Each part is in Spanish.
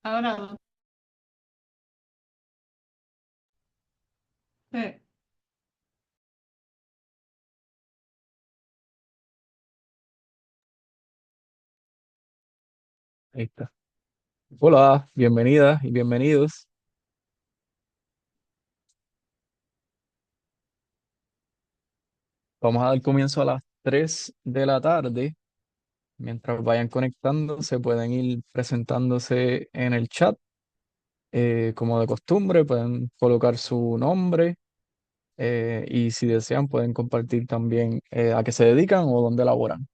Ahora, sí. Ahí está. Hola, bienvenidas y bienvenidos. Vamos a dar comienzo a las 3 de la tarde. Mientras vayan conectando, se pueden ir presentándose en el chat. Como de costumbre, pueden colocar su nombre y si desean pueden compartir también a qué se dedican o dónde laboran.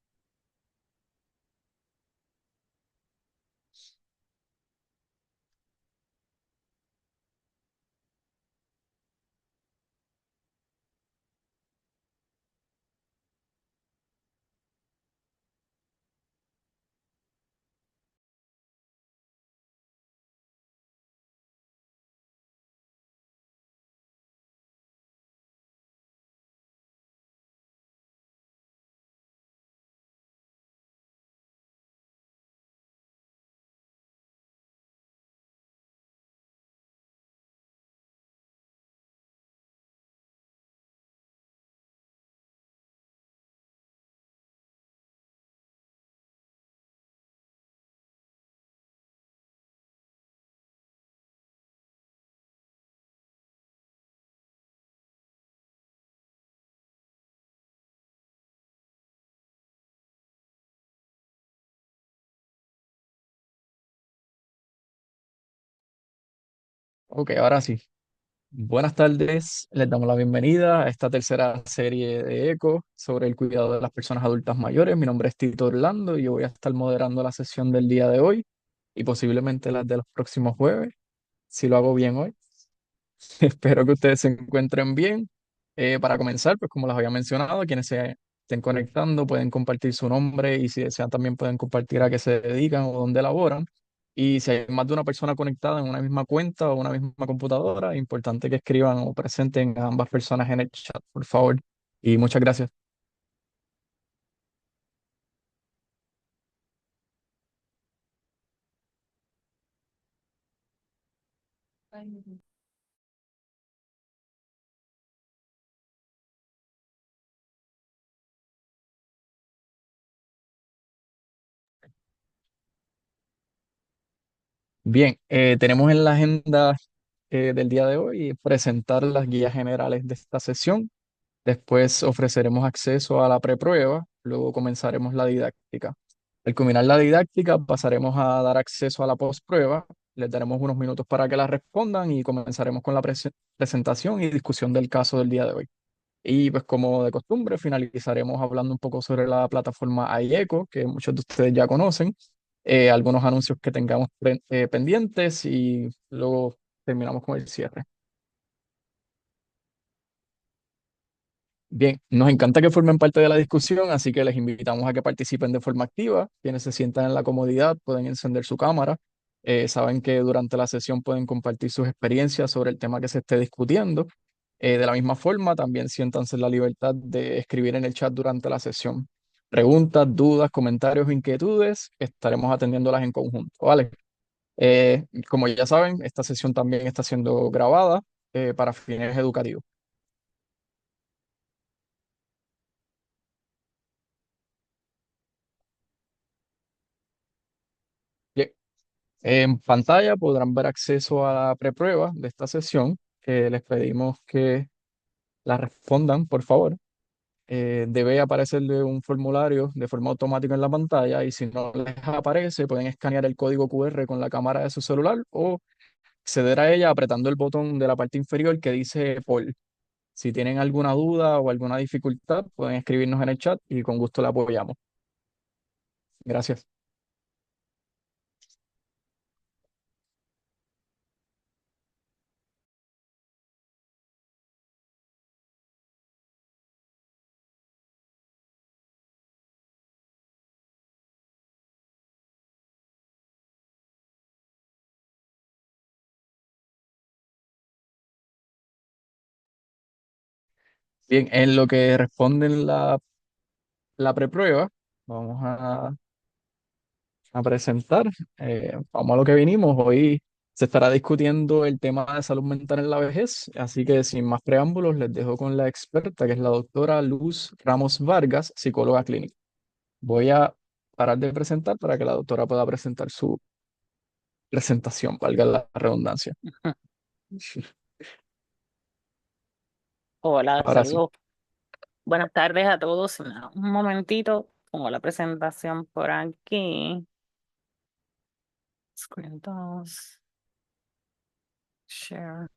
Ok, ahora sí. Buenas tardes, les damos la bienvenida a esta tercera serie de ECO sobre el cuidado de las personas adultas mayores. Mi nombre es Tito Orlando y yo voy a estar moderando la sesión del día de hoy y posiblemente las de los próximos jueves, si lo hago bien hoy. Espero que ustedes se encuentren bien. Para comenzar, pues como les había mencionado, quienes se estén conectando pueden compartir su nombre y si desean también pueden compartir a qué se dedican o dónde laboran. Y si hay más de una persona conectada en una misma cuenta o una misma computadora, es importante que escriban o presenten a ambas personas en el chat, por favor. Y muchas gracias. Bien, tenemos en la agenda del día de hoy presentar las guías generales de esta sesión. Después ofreceremos acceso a la preprueba, luego comenzaremos la didáctica. Al culminar la didáctica, pasaremos a dar acceso a la postprueba. Les daremos unos minutos para que la respondan y comenzaremos con la presentación y discusión del caso del día de hoy. Y pues como de costumbre, finalizaremos hablando un poco sobre la plataforma iEco, que muchos de ustedes ya conocen, algunos anuncios que tengamos pendientes y luego terminamos con el cierre. Bien, nos encanta que formen parte de la discusión, así que les invitamos a que participen de forma activa. Quienes se sientan en la comodidad pueden encender su cámara. Saben que durante la sesión pueden compartir sus experiencias sobre el tema que se esté discutiendo. De la misma forma, también siéntanse en la libertad de escribir en el chat durante la sesión. Preguntas, dudas, comentarios o inquietudes, estaremos atendiéndolas en conjunto, ¿vale? Como ya saben, esta sesión también está siendo grabada para fines educativos. Bien. En pantalla podrán ver acceso a la preprueba de esta sesión. Les pedimos que la respondan, por favor. Debe aparecerle un formulario de forma automática en la pantalla y si no les aparece, pueden escanear el código QR con la cámara de su celular o acceder a ella apretando el botón de la parte inferior que dice Poll. Si tienen alguna duda o alguna dificultad, pueden escribirnos en el chat y con gusto la apoyamos. Gracias. Bien, en lo que responden la preprueba, vamos a presentar. Vamos a lo que vinimos. Hoy se estará discutiendo el tema de salud mental en la vejez, así que sin más preámbulos, les dejo con la experta, que es la doctora Luz Ramos Vargas, psicóloga clínica. Voy a parar de presentar para que la doctora pueda presentar su presentación, valga la redundancia. Hola, Ahora sí, saludos. Buenas tardes a todos. Un momentito, pongo la presentación por aquí. Screen 2, share.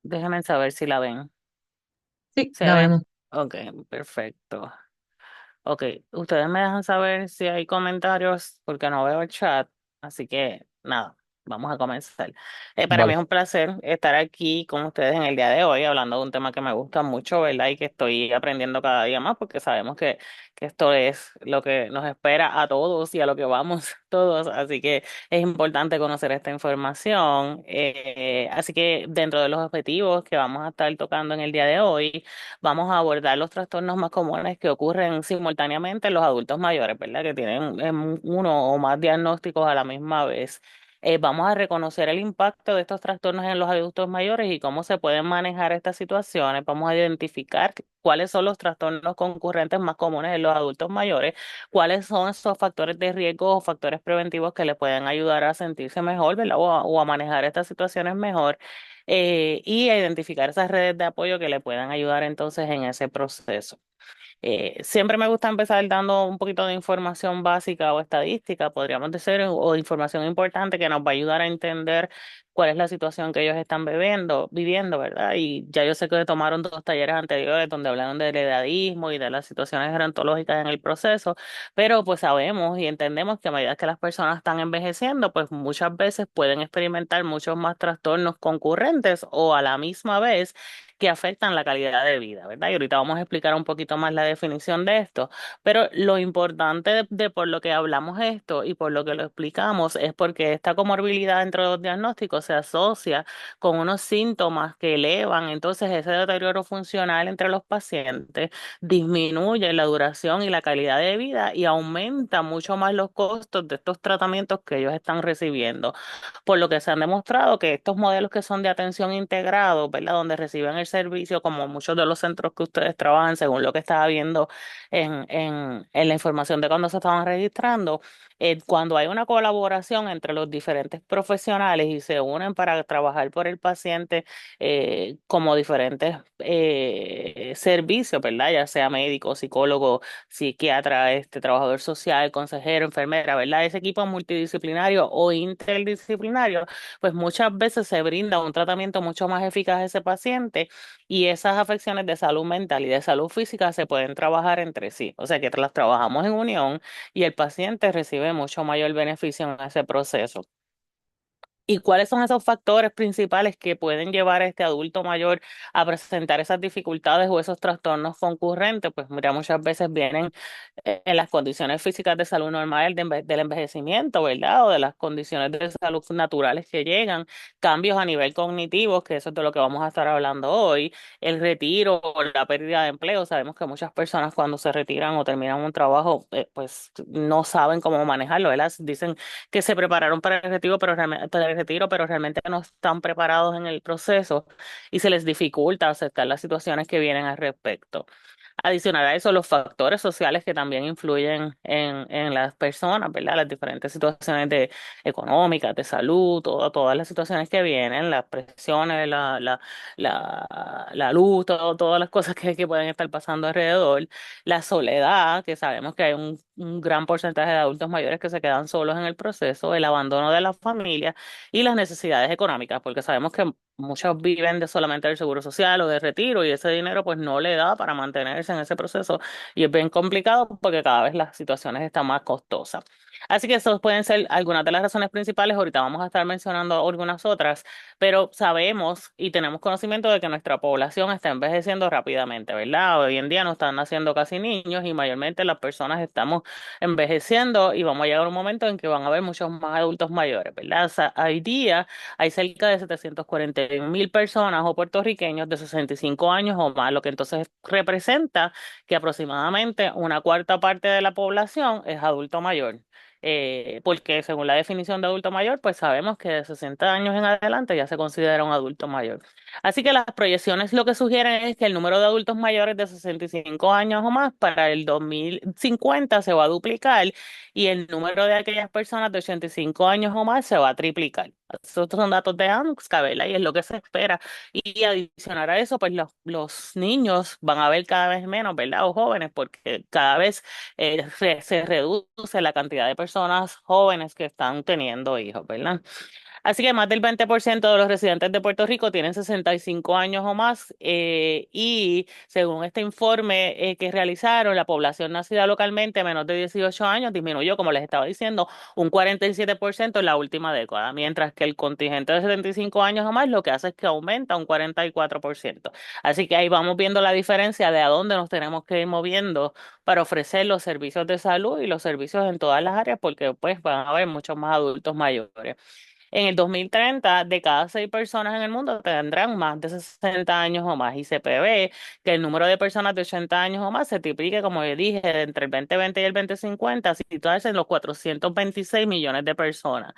Déjenme saber si la ven. sí, ¿Se la ve? vemos. Ok, perfecto. Ok, ustedes me dejan saber si hay comentarios porque no veo el chat, así que nada, vamos a comenzar. Para mí Vale. es un placer estar aquí con ustedes en el día de hoy hablando de un tema que me gusta mucho, ¿verdad? Y que estoy aprendiendo cada día más porque sabemos que esto es lo que nos espera a todos y a lo que vamos todos, así que es importante conocer esta información. Así que dentro de los objetivos que vamos a estar tocando en el día de hoy, vamos a abordar los trastornos más comunes que ocurren simultáneamente en los adultos mayores, ¿verdad? Que tienen uno o más diagnósticos a la misma vez. Vamos a reconocer el impacto de estos trastornos en los adultos mayores y cómo se pueden manejar estas situaciones. Vamos a identificar cuáles son los trastornos concurrentes más comunes en los adultos mayores, cuáles son esos factores de riesgo o factores preventivos que les pueden ayudar a sentirse mejor, ¿verdad? O a manejar estas situaciones mejor, y a identificar esas redes de apoyo que le puedan ayudar entonces en ese proceso. Siempre me gusta empezar dando un poquito de información básica o estadística, podríamos decir, o información importante que nos va a ayudar a entender cuál es la situación que ellos están viviendo, ¿verdad? Y ya yo sé que tomaron dos talleres anteriores donde hablaron del edadismo y de las situaciones gerontológicas en el proceso, pero pues sabemos y entendemos que a medida que las personas están envejeciendo, pues muchas veces pueden experimentar muchos más trastornos concurrentes o a la misma vez que afectan la calidad de vida, ¿verdad? Y ahorita vamos a explicar un poquito más la definición de esto, pero lo importante de por lo que hablamos esto y por lo que lo explicamos es porque esta comorbilidad dentro de los diagnósticos se asocia con unos síntomas que elevan entonces ese deterioro funcional entre los pacientes, disminuye la duración y la calidad de vida y aumenta mucho más los costos de estos tratamientos que ellos están recibiendo, por lo que se han demostrado que estos modelos que son de atención integrado, ¿verdad? Donde reciben el servicio, como muchos de los centros que ustedes trabajan, según lo que estaba viendo en la información de cuando se estaban registrando, cuando hay una colaboración entre los diferentes profesionales y se unen para trabajar por el paciente, como diferentes servicios, ¿verdad? Ya sea médico, psicólogo, psiquiatra, trabajador social, consejero, enfermera, ¿verdad? Ese equipo multidisciplinario o interdisciplinario, pues muchas veces se brinda un tratamiento mucho más eficaz a ese paciente y esas afecciones de salud mental y de salud física se pueden trabajar entre sí. O sea que las trabajamos en unión y el paciente recibe mucho mayor beneficio en ese proceso. ¿Y cuáles son esos factores principales que pueden llevar a este adulto mayor a presentar esas dificultades o esos trastornos concurrentes? Pues mira, muchas veces vienen en las condiciones físicas de salud normal del envejecimiento, ¿verdad? O de las condiciones de salud naturales que llegan, cambios a nivel cognitivo, que eso es de lo que vamos a estar hablando hoy, el retiro o la pérdida de empleo. Sabemos que muchas personas cuando se retiran o terminan un trabajo, pues no saben cómo manejarlo, ¿verdad? Dicen que se prepararon para el retiro, pero realmente no están preparados en el proceso y se les dificulta aceptar las situaciones que vienen al respecto. Adicional a eso, los factores sociales que también influyen en las personas, ¿verdad? Las diferentes situaciones económicas, de salud, todas las situaciones que vienen, las presiones, la luz, todas las cosas que pueden estar pasando alrededor, la soledad, que sabemos que hay un gran porcentaje de adultos mayores que se quedan solos en el proceso, el abandono de la familia y las necesidades económicas, porque sabemos que muchos viven de solamente del seguro social o de retiro y ese dinero pues no le da para mantenerse en ese proceso y es bien complicado porque cada vez las situaciones están más costosas. Así que esas pueden ser algunas de las razones principales. Ahorita vamos a estar mencionando algunas otras, pero sabemos y tenemos conocimiento de que nuestra población está envejeciendo rápidamente, ¿verdad? Hoy en día no están naciendo casi niños y mayormente las personas estamos envejeciendo y vamos a llegar a un momento en que van a haber muchos más adultos mayores, ¿verdad? O sea, hoy día hay cerca de 100.000 personas o puertorriqueños de 65 años o más, lo que entonces representa que aproximadamente una cuarta parte de la población es adulto mayor. Porque según la definición de adulto mayor, pues sabemos que de 60 años en adelante ya se considera un adulto mayor. Así que las proyecciones lo que sugieren es que el número de adultos mayores de 65 años o más para el 2050 se va a duplicar y el número de aquellas personas de 85 años o más se va a triplicar. Esos son datos de ANSCA, ¿verdad? Y es lo que se espera. Y adicionar a eso, pues los niños van a ver cada vez menos, ¿verdad? O jóvenes, porque cada vez se reduce la cantidad de personas jóvenes que están teniendo hijos, ¿verdad? Así que más del 20% de los residentes de Puerto Rico tienen 65 años o más y según este informe que realizaron, la población nacida localmente menos de 18 años disminuyó, como les estaba diciendo, un 47% en la última década, mientras que el contingente de 75 años o más lo que hace es que aumenta un 44%. Así que ahí vamos viendo la diferencia de a dónde nos tenemos que ir moviendo para ofrecer los servicios de salud y los servicios en todas las áreas, porque pues van a haber muchos más adultos mayores. En el 2030, de cada 6 personas en el mundo tendrán más de 60 años o más y se prevé que el número de personas de 80 años o más se triplique, como yo dije, entre el 2020 y el 2050, situarse en los 426 millones de personas.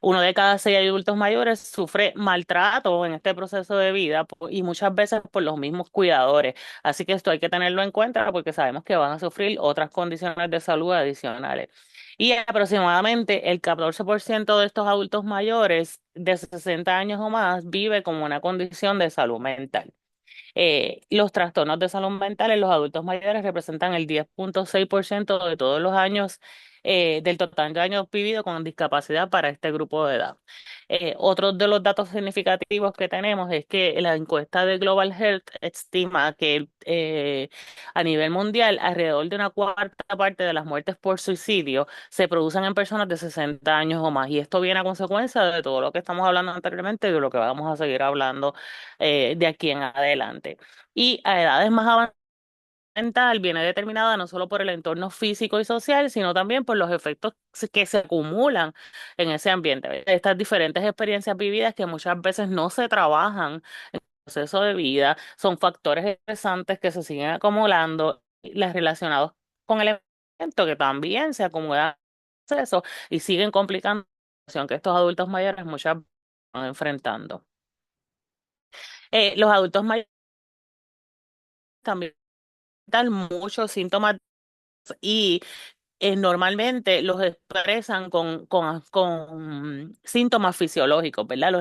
Uno de cada 6 adultos mayores sufre maltrato en este proceso de vida y muchas veces por los mismos cuidadores. Así que esto hay que tenerlo en cuenta porque sabemos que van a sufrir otras condiciones de salud adicionales. Y aproximadamente el 14% de estos adultos mayores de 60 años o más vive con una condición de salud mental. Los trastornos de salud mental en los adultos mayores representan el 10,6% de todos los años, del total de años vividos con discapacidad para este grupo de edad. Otro de los datos significativos que tenemos es que la encuesta de Global Health estima que a nivel mundial alrededor de una cuarta parte de las muertes por suicidio se producen en personas de 60 años o más. Y esto viene a consecuencia de todo lo que estamos hablando anteriormente y de lo que vamos a seguir hablando de aquí en adelante. Y a edades más avanzadas, mental viene determinada no solo por el entorno físico y social, sino también por los efectos que se acumulan en ese ambiente. Estas diferentes experiencias vividas que muchas veces no se trabajan en el proceso de vida, son factores estresantes que se siguen acumulando, las relacionados con el evento que también se acumulan en el proceso y siguen complicando la situación que estos adultos mayores muchas veces están enfrentando. Los adultos mayores también dan muchos síntomas y normalmente los expresan con síntomas fisiológicos, ¿verdad?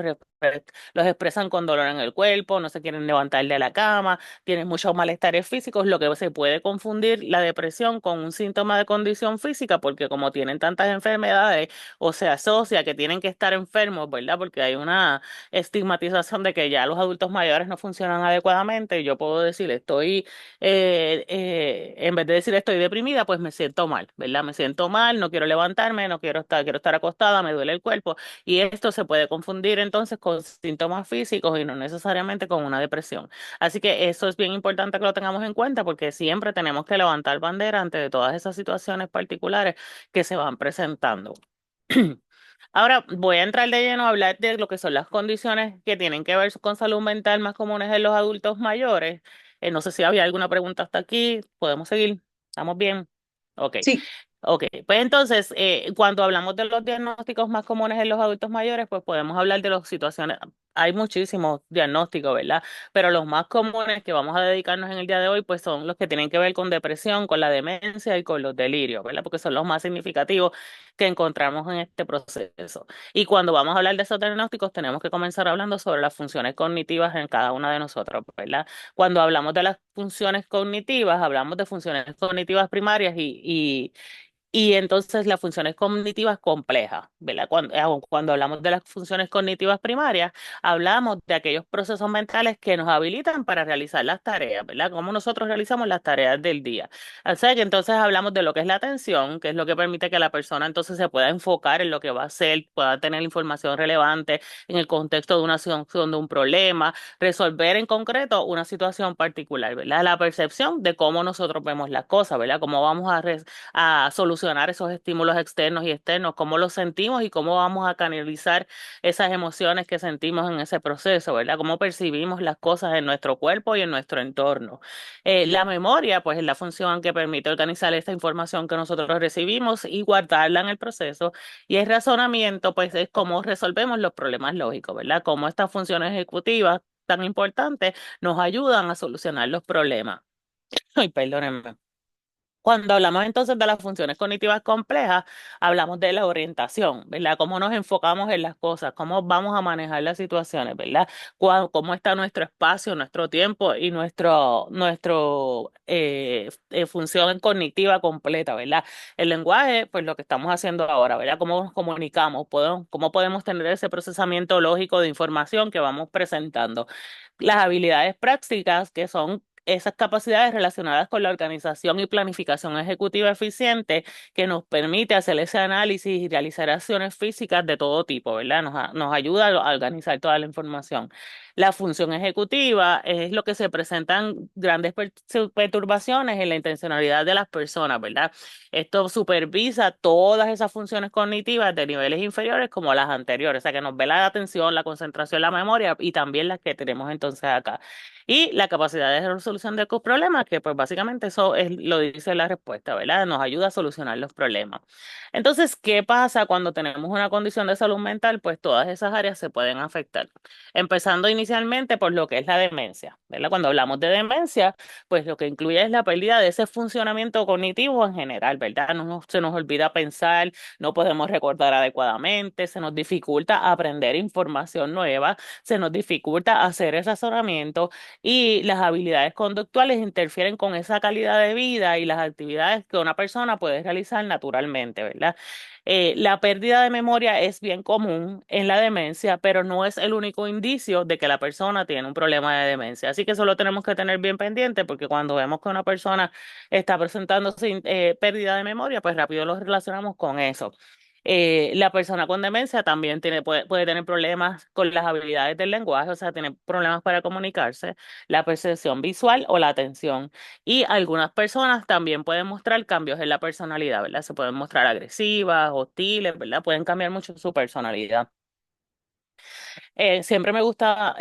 Los expresan con dolor en el cuerpo, no se quieren levantar de la cama, tienen muchos malestares físicos, lo que se puede confundir la depresión con un síntoma de condición física, porque como tienen tantas enfermedades, o se asocia que tienen que estar enfermos, ¿verdad? Porque hay una estigmatización de que ya los adultos mayores no funcionan adecuadamente, y yo puedo decir, en vez de decir estoy deprimida, pues me siento mal, ¿verdad? Me siento mal, no quiero levantarme, no quiero estar acostada, me duele el cuerpo y esto se puede confundir entonces con síntomas físicos y no necesariamente con una depresión. Así que eso es bien importante que lo tengamos en cuenta porque siempre tenemos que levantar bandera ante todas esas situaciones particulares que se van presentando. Ahora voy a entrar de lleno a hablar de lo que son las condiciones que tienen que ver con salud mental más comunes en los adultos mayores. No sé si había alguna pregunta hasta aquí. ¿Podemos seguir? ¿Estamos bien? Ok. Sí, Ok, pues entonces, cuando hablamos de los diagnósticos más comunes en los adultos mayores, pues podemos hablar de las situaciones. Hay muchísimos diagnósticos, ¿verdad? Pero los más comunes que vamos a dedicarnos en el día de hoy, pues son los que tienen que ver con depresión, con la demencia y con los delirios, ¿verdad? Porque son los más significativos que encontramos en este proceso. Y cuando vamos a hablar de esos diagnósticos, tenemos que comenzar hablando sobre las funciones cognitivas en cada una de nosotros, ¿verdad? Cuando hablamos de las funciones cognitivas, hablamos de funciones cognitivas primarias y entonces las funciones cognitivas complejas, ¿verdad? Cuando hablamos de las funciones cognitivas primarias, hablamos de aquellos procesos mentales que nos habilitan para realizar las tareas, ¿verdad? Cómo nosotros realizamos las tareas del día. O sea que entonces hablamos de lo que es la atención, que es lo que permite que la persona entonces se pueda enfocar en lo que va a hacer, pueda tener información relevante en el contexto de una solución de un problema, resolver en concreto una situación particular, ¿verdad? La percepción de cómo nosotros vemos las cosas, ¿verdad? Cómo vamos a solucionar fusionar esos estímulos externos y externos, cómo los sentimos y cómo vamos a canalizar esas emociones que sentimos en ese proceso, ¿verdad? Cómo percibimos las cosas en nuestro cuerpo y en nuestro entorno. La memoria, pues, es la función que permite organizar esta información que nosotros recibimos y guardarla en el proceso. Y el razonamiento, pues, es cómo resolvemos los problemas lógicos, ¿verdad? Cómo estas funciones ejecutivas tan importantes nos ayudan a solucionar los problemas. Ay, perdónenme. Cuando hablamos entonces de las funciones cognitivas complejas, hablamos de la orientación, ¿verdad? Cómo nos enfocamos en las cosas, cómo vamos a manejar las situaciones, ¿verdad? Cómo está nuestro espacio, nuestro tiempo y nuestro función cognitiva completa, ¿verdad? El lenguaje, pues lo que estamos haciendo ahora, ¿verdad? Cómo nos comunicamos, cómo podemos tener ese procesamiento lógico de información que vamos presentando. Las habilidades prácticas, que son esas capacidades relacionadas con la organización y planificación ejecutiva eficiente que nos permite hacer ese análisis y realizar acciones físicas de todo tipo, ¿verdad? Nos ayuda a organizar toda la información. La función ejecutiva es lo que se presentan grandes perturbaciones en la intencionalidad de las personas, ¿verdad? Esto supervisa todas esas funciones cognitivas de niveles inferiores como las anteriores, o sea que nos ve la atención, la concentración, la memoria y también las que tenemos entonces acá. Y la capacidad de resolución de los problemas, que pues básicamente eso es, lo dice la respuesta, ¿verdad? Nos ayuda a solucionar los problemas. Entonces, ¿qué pasa cuando tenemos una condición de salud mental? Pues todas esas áreas se pueden afectar. Empezando inicialmente por lo que es la demencia, ¿verdad? Cuando hablamos de demencia, pues lo que incluye es la pérdida de ese funcionamiento cognitivo en general, ¿verdad? Se nos olvida pensar, no podemos recordar adecuadamente, se nos dificulta aprender información nueva, se nos dificulta hacer el razonamiento y las habilidades conductuales interfieren con esa calidad de vida y las actividades que una persona puede realizar naturalmente, ¿verdad? La pérdida de memoria es bien común en la demencia, pero no es el único indicio de que la persona tiene un problema de demencia. Así que eso lo tenemos que tener bien pendiente porque cuando vemos que una persona está presentando pérdida de memoria, pues rápido lo relacionamos con eso. La persona con demencia también puede tener problemas con las habilidades del lenguaje, o sea, tiene problemas para comunicarse, la percepción visual o la atención. Y algunas personas también pueden mostrar cambios en la personalidad, ¿verdad? Se pueden mostrar agresivas, hostiles, ¿verdad? Pueden cambiar mucho su personalidad. Siempre me gusta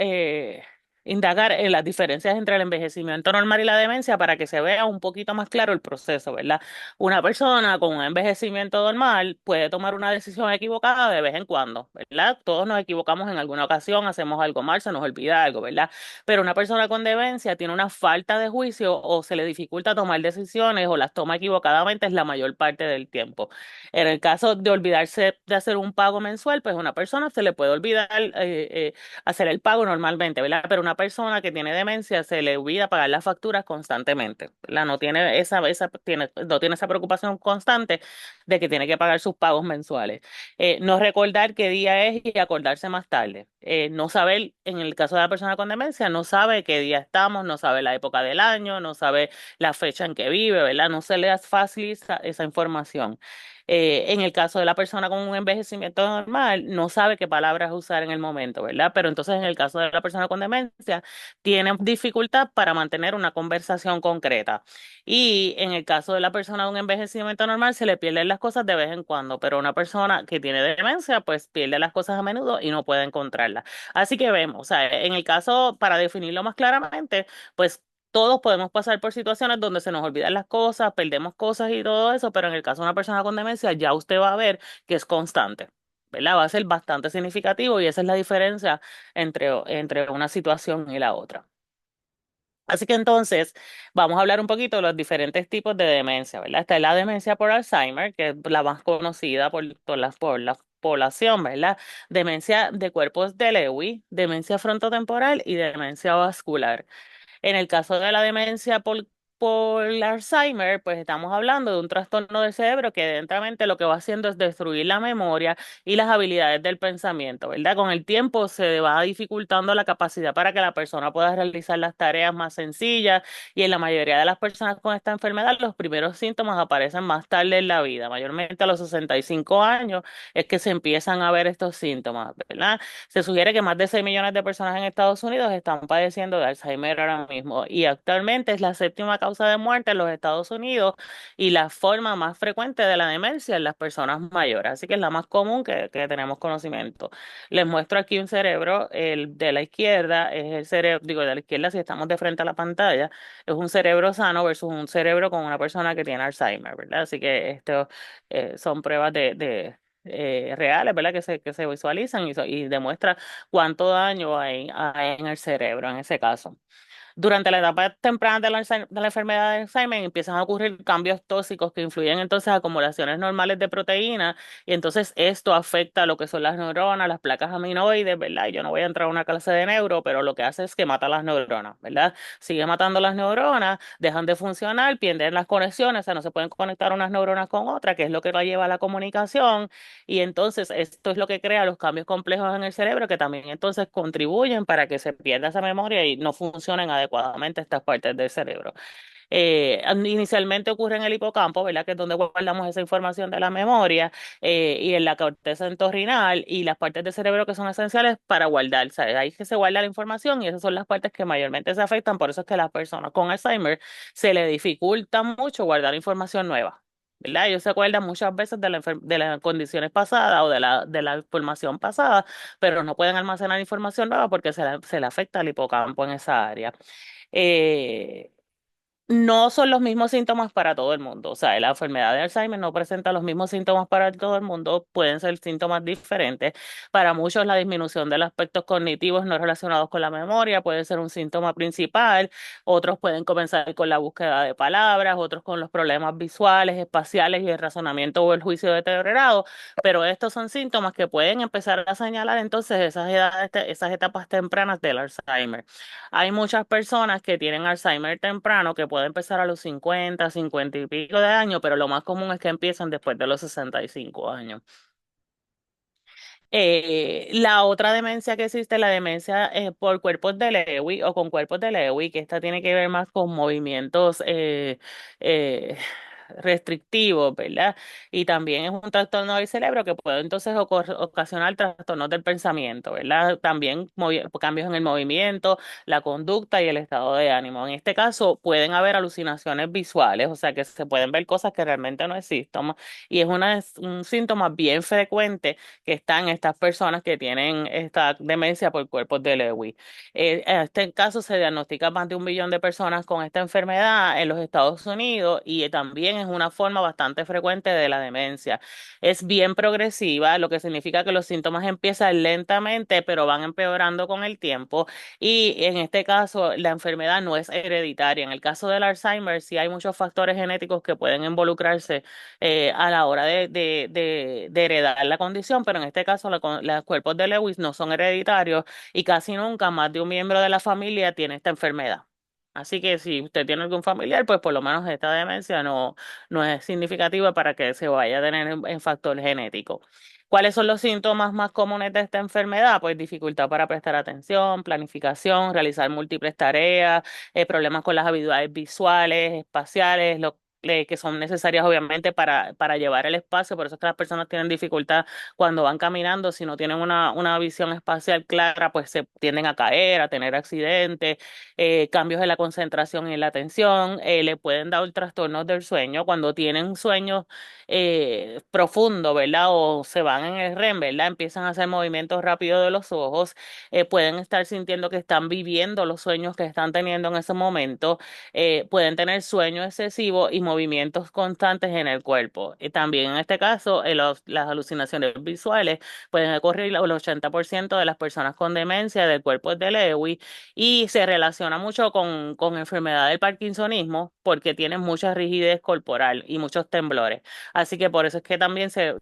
indagar en las diferencias entre el envejecimiento normal y la demencia para que se vea un poquito más claro el proceso, ¿verdad? Una persona con un envejecimiento normal puede tomar una decisión equivocada de vez en cuando, ¿verdad? Todos nos equivocamos en alguna ocasión, hacemos algo mal, se nos olvida algo, ¿verdad? Pero una persona con demencia tiene una falta de juicio o se le dificulta tomar decisiones o las toma equivocadamente es la mayor parte del tiempo. En el caso de olvidarse de hacer un pago mensual, pues a una persona se le puede olvidar hacer el pago normalmente, ¿verdad? Pero una persona que tiene demencia se le olvida pagar las facturas constantemente, ¿verdad? No tiene esa preocupación constante de que tiene que pagar sus pagos mensuales. No recordar qué día es y acordarse más tarde. No saber, en el caso de la persona con demencia, no sabe qué día estamos, no sabe la época del año, no sabe la fecha en que vive, ¿verdad? No se le hace fácil esa información. En el caso de la persona con un envejecimiento normal, no sabe qué palabras usar en el momento, ¿verdad? Pero entonces en el caso de la persona con demencia, tiene dificultad para mantener una conversación concreta. Y en el caso de la persona de un envejecimiento normal, se le pierden las cosas de vez en cuando, pero una persona que tiene demencia, pues pierde las cosas a menudo y no puede encontrarlas. Así que vemos, o sea, en el caso, para definirlo más claramente, pues todos podemos pasar por situaciones donde se nos olvidan las cosas, perdemos cosas y todo eso, pero en el caso de una persona con demencia ya usted va a ver que es constante, ¿verdad? Va a ser bastante significativo y esa es la diferencia entre una situación y la otra. Así que entonces vamos a hablar un poquito de los diferentes tipos de demencia, ¿verdad? Está la demencia por Alzheimer, que es la más conocida por la población, ¿verdad? Demencia de cuerpos de Lewy, demencia frontotemporal y demencia vascular. En el caso de la demencia por Alzheimer, pues estamos hablando de un trastorno del cerebro que evidentemente lo que va haciendo es destruir la memoria y las habilidades del pensamiento, ¿verdad? Con el tiempo se va dificultando la capacidad para que la persona pueda realizar las tareas más sencillas y en la mayoría de las personas con esta enfermedad los primeros síntomas aparecen más tarde en la vida, mayormente a los 65 años es que se empiezan a ver estos síntomas, ¿verdad? Se sugiere que más de 6 millones de personas en Estados Unidos están padeciendo de Alzheimer ahora mismo y actualmente es la séptima causa causa de muerte en los Estados Unidos y la forma más frecuente de la demencia en las personas mayores. Así que es la más común que tenemos conocimiento. Les muestro aquí un cerebro, el de la izquierda es el cerebro, digo, de la izquierda si estamos de frente a la pantalla, es un cerebro sano versus un cerebro con una persona que tiene Alzheimer, ¿verdad? Así que esto son pruebas de reales, ¿verdad? Que se visualizan y demuestra cuánto daño hay en el cerebro en ese caso. Durante la etapa temprana de la enfermedad de Alzheimer empiezan a ocurrir cambios tóxicos que influyen entonces a acumulaciones normales de proteínas y entonces esto afecta lo que son las neuronas, las placas aminoides, ¿verdad? Y yo no voy a entrar a una clase de neuro, pero lo que hace es que mata las neuronas, ¿verdad? Sigue matando las neuronas, dejan de funcionar, pierden las conexiones, o sea, no se pueden conectar unas neuronas con otras, que es lo que la lleva a la comunicación y entonces esto es lo que crea los cambios complejos en el cerebro que también entonces contribuyen para que se pierda esa memoria y no funcionen adecuadamente estas partes del cerebro. Inicialmente ocurre en el hipocampo, ¿verdad? Que es donde guardamos esa información de la memoria y en la corteza entorrinal y las partes del cerebro que son esenciales para guardar, ¿sabes? Ahí es que se guarda la información y esas son las partes que mayormente se afectan, por eso es que a las personas con Alzheimer se le dificulta mucho guardar información nueva. ¿Verdad? Ellos se acuerdan muchas veces de las condiciones pasadas o de la información pasada, pero no pueden almacenar información nueva porque se le afecta el hipocampo en esa área. Eh, no son los mismos síntomas para todo el mundo. O sea, la enfermedad de Alzheimer no presenta los mismos síntomas para todo el mundo, pueden ser síntomas diferentes. Para muchos, la disminución de los aspectos cognitivos no relacionados con la memoria puede ser un síntoma principal. Otros pueden comenzar con la búsqueda de palabras, otros con los problemas visuales, espaciales y el razonamiento o el juicio deteriorado. Pero estos son síntomas que pueden empezar a señalar entonces esas etapas tempranas del Alzheimer. Hay muchas personas que tienen Alzheimer temprano que puede empezar a los 50, 50 y pico de años, pero lo más común es que empiezan después de los 65 años. La otra demencia que existe, la demencia por cuerpos de Lewy o con cuerpos de Lewy, que esta tiene que ver más con movimientos eh, restrictivos, ¿verdad? Y también es un trastorno del cerebro que puede entonces ocasionar trastornos del pensamiento, ¿verdad? También cambios en el movimiento, la conducta y el estado de ánimo. En este caso pueden haber alucinaciones visuales, o sea que se pueden ver cosas que realmente no existen. Y es un síntoma bien frecuente que están estas personas que tienen esta demencia por cuerpos de Lewy. En este caso se diagnostica más de 1 millón de personas con esta enfermedad en los Estados Unidos y también es una forma bastante frecuente de la demencia. Es bien progresiva, lo que significa que los síntomas empiezan lentamente, pero van empeorando con el tiempo. Y en este caso, la enfermedad no es hereditaria. En el caso del Alzheimer, sí hay muchos factores genéticos que pueden involucrarse a la hora de heredar la condición, pero en este caso los cuerpos de Lewis no son hereditarios y casi nunca más de un miembro de la familia tiene esta enfermedad. Así que si usted tiene algún familiar, pues por lo menos esta demencia no es significativa para que se vaya a tener en factor genético. ¿Cuáles son los síntomas más comunes de esta enfermedad? Pues dificultad para prestar atención, planificación, realizar múltiples tareas, problemas con las habilidades visuales, espaciales, que son necesarias obviamente para llevar el espacio, por eso es que las personas tienen dificultad cuando van caminando, si no tienen una visión espacial clara, pues se tienden a caer, a tener accidentes, cambios en la concentración y en la atención, le pueden dar trastornos del sueño cuando tienen sueños profundos, ¿verdad? O se van en el REM, ¿verdad? Empiezan a hacer movimientos rápidos de los ojos, pueden estar sintiendo que están viviendo los sueños que están teniendo en ese momento, pueden tener sueño excesivo y movimientos constantes en el cuerpo. Y también en este caso, las alucinaciones visuales pueden ocurrir el 80% de las personas con demencia del cuerpo de Lewy y se relaciona mucho con enfermedad del parkinsonismo porque tienen mucha rigidez corporal y muchos temblores. Así que por eso es que también se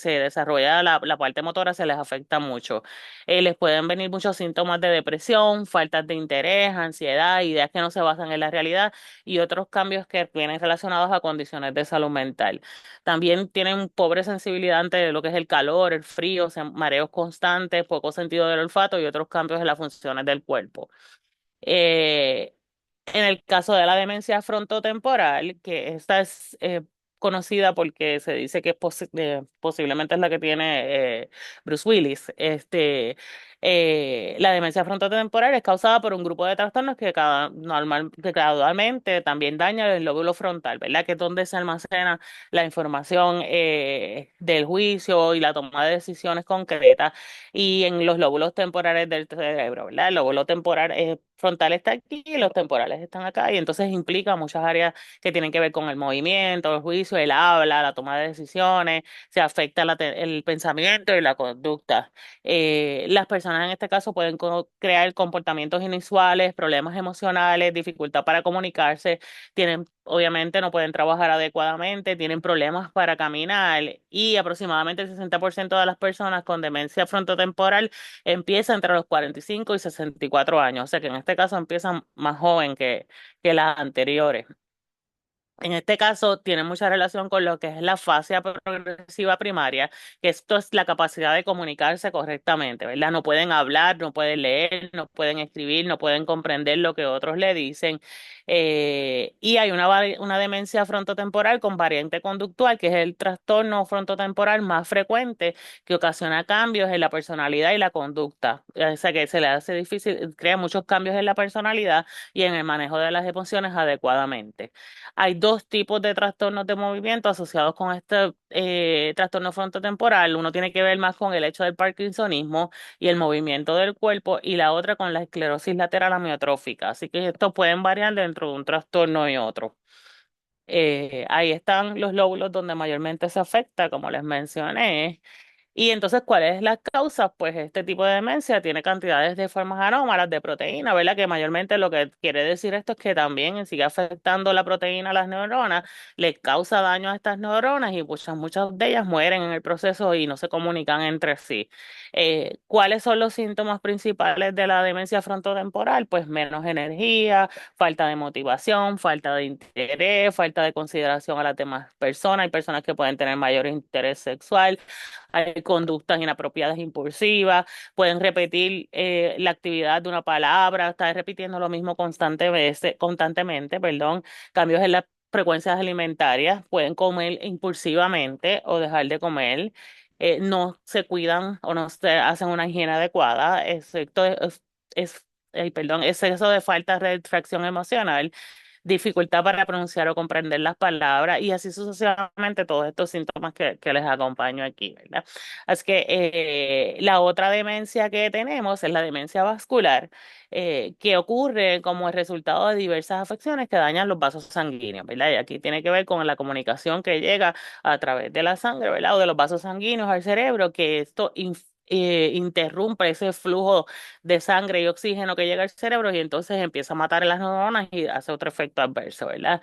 desarrolla la parte motora, se les afecta mucho. Les pueden venir muchos síntomas de depresión, faltas de interés, ansiedad, ideas que no se basan en la realidad y otros cambios que vienen relacionados a condiciones de salud mental. También tienen pobre sensibilidad ante lo que es el calor, el frío, mareos constantes, poco sentido del olfato y otros cambios en las funciones del cuerpo. Eh, en el caso de la demencia frontotemporal, que esta es conocida porque se dice que posiblemente es la que tiene Bruce Willis, La demencia frontotemporal es causada por un grupo de trastornos que gradualmente también daña el lóbulo frontal, ¿verdad? Que es donde se almacena la información del juicio y la toma de decisiones concretas y en los lóbulos temporales del cerebro, ¿verdad? El lóbulo temporal frontal está aquí y los temporales están acá y entonces implica muchas áreas que tienen que ver con el movimiento, el juicio, el habla, la toma de decisiones, se afecta el pensamiento y la conducta. Las personas en este caso pueden crear comportamientos inusuales, problemas emocionales, dificultad para comunicarse, tienen, obviamente no pueden trabajar adecuadamente, tienen problemas para caminar y aproximadamente el 60% de las personas con demencia frontotemporal empieza entre los 45 y 64 años, o sea que en este caso empiezan más joven que las anteriores. En este caso, tiene mucha relación con lo que es la fascia progresiva primaria, que esto es la capacidad de comunicarse correctamente, ¿verdad? No pueden hablar, no pueden leer, no pueden escribir, no pueden comprender lo que otros le dicen. Y hay una demencia frontotemporal con variante conductual, que es el trastorno frontotemporal más frecuente que ocasiona cambios en la personalidad y la conducta. O sea que se le hace difícil, crea muchos cambios en la personalidad y en el manejo de las emociones adecuadamente. Hay dos tipos de trastornos de movimiento asociados con este trastorno frontotemporal. Uno tiene que ver más con el hecho del parkinsonismo y el movimiento del cuerpo y la otra con la esclerosis lateral amiotrófica. Así que estos pueden variar dentro de un trastorno y otro. Ahí están los lóbulos donde mayormente se afecta, como les mencioné. Y entonces, ¿cuál es la causa? Pues este tipo de demencia tiene cantidades de formas anómalas de proteína, ¿verdad? Que mayormente lo que quiere decir esto es que también sigue afectando la proteína a las neuronas, le causa daño a estas neuronas y muchas de ellas mueren en el proceso y no se comunican entre sí. ¿Cuáles son los síntomas principales de la demencia frontotemporal? Pues menos energía, falta de motivación, falta de interés, falta de consideración a las demás personas. Hay personas que pueden tener mayor interés sexual, hay conductas inapropiadas impulsivas, pueden repetir la actividad de una palabra, estar repitiendo lo mismo constantemente, perdón, cambios en las frecuencias alimentarias, pueden comer impulsivamente o dejar de comer, no se cuidan o no se hacen una higiene adecuada, perdón, exceso de falta de retracción emocional, dificultad para pronunciar o comprender las palabras y así sucesivamente todos estos síntomas que les acompaño aquí, ¿verdad? Así que la otra demencia que tenemos es la demencia vascular, que ocurre como el resultado de diversas afecciones que dañan los vasos sanguíneos, ¿verdad? Y aquí tiene que ver con la comunicación que llega a través de la sangre, ¿verdad? O de los vasos sanguíneos al cerebro, que esto interrumpe ese flujo de sangre y oxígeno que llega al cerebro y entonces empieza a matar las neuronas y hace otro efecto adverso, ¿verdad?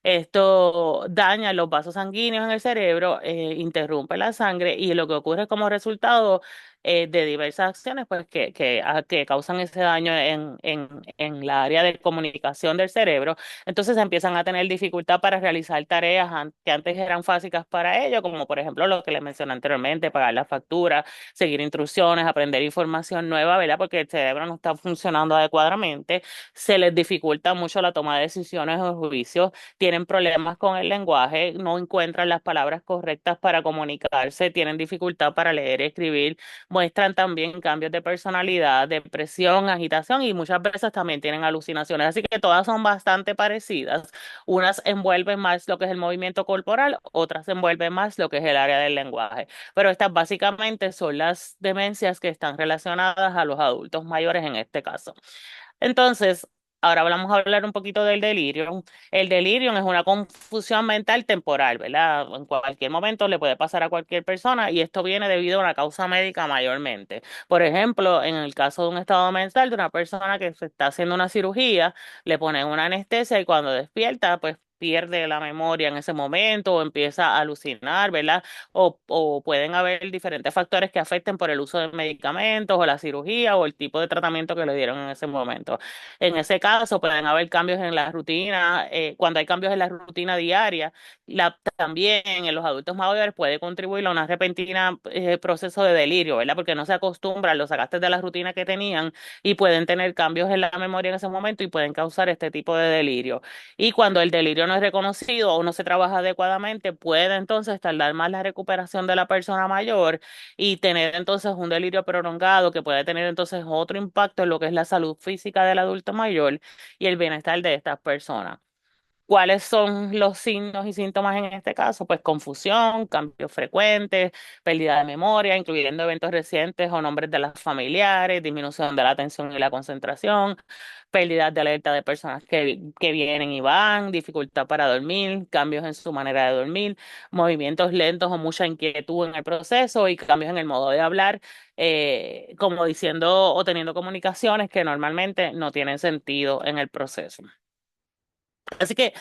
Esto daña los vasos sanguíneos en el cerebro, interrumpe la sangre y lo que ocurre como resultado de diversas acciones pues que causan ese daño en la área de comunicación del cerebro. Entonces empiezan a tener dificultad para realizar tareas que antes eran básicas para ellos, como por ejemplo lo que les mencioné anteriormente, pagar la factura, seguir instrucciones, aprender información nueva, ¿verdad? Porque el cerebro no está funcionando adecuadamente, se les dificulta mucho la toma de decisiones o juicios, tienen problemas con el lenguaje, no encuentran las palabras correctas para comunicarse, tienen dificultad para leer y escribir, muestran también cambios de personalidad, depresión, agitación y muchas veces también tienen alucinaciones. Así que todas son bastante parecidas. Unas envuelven más lo que es el movimiento corporal, otras envuelven más lo que es el área del lenguaje. Pero estas básicamente son las demencias que están relacionadas a los adultos mayores en este caso. Entonces, ahora vamos a hablar un poquito del delirio. El delirium es una confusión mental temporal, ¿verdad? En cualquier momento le puede pasar a cualquier persona y esto viene debido a una causa médica mayormente. Por ejemplo, en el caso de un estado mental de una persona que se está haciendo una cirugía, le ponen una anestesia y cuando despierta, pues pierde la memoria en ese momento o empieza a alucinar, ¿verdad? O pueden haber diferentes factores que afecten por el uso de medicamentos o la cirugía o el tipo de tratamiento que le dieron en ese momento. En ese caso, pueden haber cambios en la rutina, cuando hay cambios en la rutina diaria, también en los adultos mayores puede contribuir a una repentina proceso de delirio, ¿verdad? Porque no se acostumbran, los sacaste de la rutina que tenían y pueden tener cambios en la memoria en ese momento y pueden causar este tipo de delirio. Y cuando el delirio no es reconocido o no se trabaja adecuadamente, puede entonces tardar más la recuperación de la persona mayor y tener entonces un delirio prolongado que puede tener entonces otro impacto en lo que es la salud física del adulto mayor y el bienestar de estas personas. ¿Cuáles son los signos y síntomas en este caso? Pues confusión, cambios frecuentes, pérdida de memoria, incluyendo eventos recientes o nombres de las familiares, disminución de la atención y la concentración, pérdida de alerta de personas que vienen y van, dificultad para dormir, cambios en su manera de dormir, movimientos lentos o mucha inquietud en el proceso y cambios en el modo de hablar, como diciendo o teniendo comunicaciones que normalmente no tienen sentido en el proceso. Así que